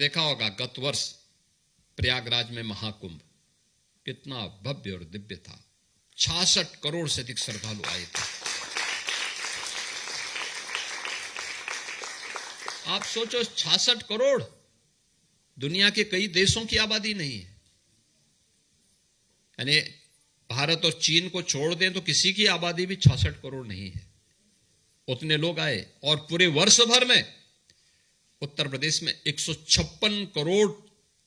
देखा होगा गत वर्ष प्रयागराज में महाकुंभ कितना भव्य और दिव्य था। 66 करोड़ से अधिक श्रद्धालु आए थे। आप सोचो 66 करोड़, दुनिया के कई देशों की आबादी नहीं है। यानी भारत और चीन को छोड़ दें तो किसी की आबादी भी 66 करोड़ नहीं है। उतने लोग आए और पूरे वर्ष भर में उत्तर प्रदेश में 156 करोड़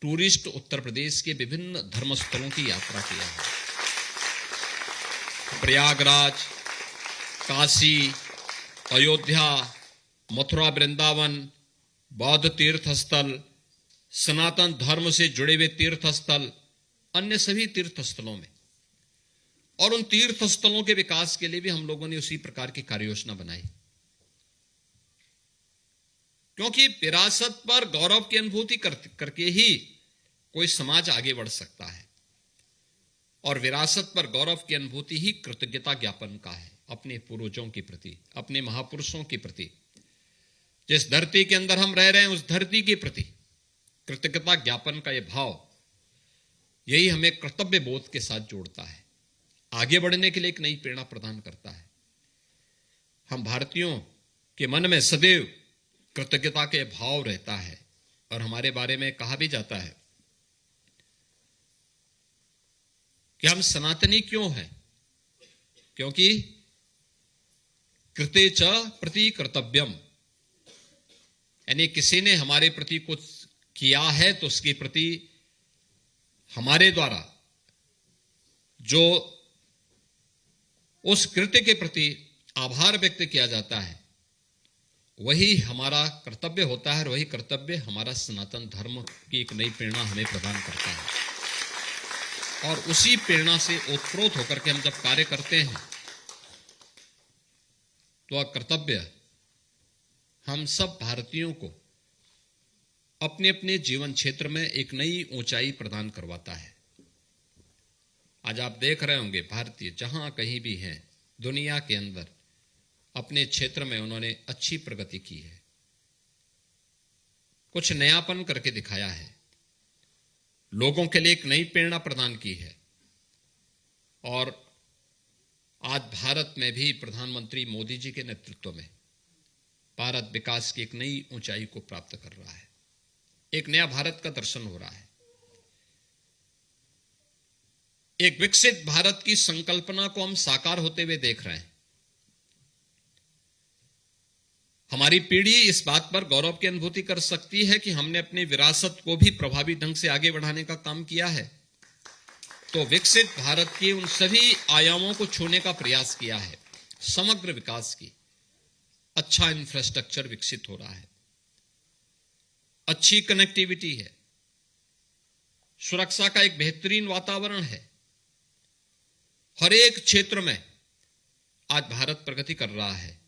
टूरिस्ट उत्तर प्रदेश के विभिन्न धर्मस्थलों की यात्रा किया है। प्रयागराज, काशी, अयोध्या, मथुरा, वृंदावन, बौद्ध तीर्थ स्थल, सनातन धर्म से जुड़े हुए तीर्थ स्थल, अन्य सभी तीर्थ स्थलों में, और उन तीर्थ स्थलों के विकास के लिए भी हम लोगों ने उसी प्रकार की कार्य योजना बनाई। क्योंकि विरासत पर गौरव की अनुभूति करके ही कोई समाज आगे बढ़ सकता है, और विरासत पर गौरव की अनुभूति ही कृतज्ञता ज्ञापन का है अपने पूर्वजों के प्रति, अपने महापुरुषों के प्रति। जिस धरती के अंदर हम रह रहे हैं उस धरती के प्रति कृतज्ञता ज्ञापन का यह भाव, यही हमें कर्तव्य बोध के साथ जोड़ता है, आगे बढ़ने के लिए एक नई प्रेरणा प्रदान करता है। हम भारतीयों के मन में सदैव कृतज्ञता के भाव रहता है, और हमारे बारे में कहा भी जाता है कि हम सनातनी क्यों हैं? क्योंकि कृते च प्रति कर्तव्यम, यानी किसी ने हमारे प्रति कुछ किया है तो उसके प्रति हमारे द्वारा जो उस कृत्य के प्रति आभार व्यक्त किया जाता है वही हमारा कर्तव्य होता है, और वही कर्तव्य हमारा सनातन धर्म की एक नई प्रेरणा हमें प्रदान करता है। और उसी प्रेरणा से ओतप्रोत होकर के हम जब कार्य करते हैं तो कर्तव्य हम सब भारतीयों को अपने अपने जीवन क्षेत्र में एक नई ऊंचाई प्रदान करवाता है। आज आप देख रहे होंगे भारतीय जहां कहीं भी हैं दुनिया के अंदर अपने क्षेत्र में उन्होंने अच्छी प्रगति की है, कुछ नयापन करके दिखाया है, लोगों के लिए एक नई प्रेरणा प्रदान की है। और आज भारत में भी प्रधानमंत्री मोदी जी के नेतृत्व में भारत विकास की एक नई ऊंचाई को प्राप्त कर रहा है, एक नया भारत का दर्शन हो रहा है। एक विकसित भारत की संकल्पना को हम साकार होते हुए देख रहे हैं। हमारी पीढ़ी इस बात पर गौरव की अनुभूति कर सकती है कि हमने अपनी विरासत को भी प्रभावी ढंग से आगे बढ़ाने का काम किया है। तो विकसित भारत के उन सभी आयामों को छूने का प्रयास किया है। समग्र विकास की अच्छा इंफ्रास्ट्रक्चर विकसित हो रहा है, अच्छी कनेक्टिविटी है, सुरक्षा का एक बेहतरीन वातावरण है। हर एक क्षेत्र में आज भारत प्रगति कर रहा है।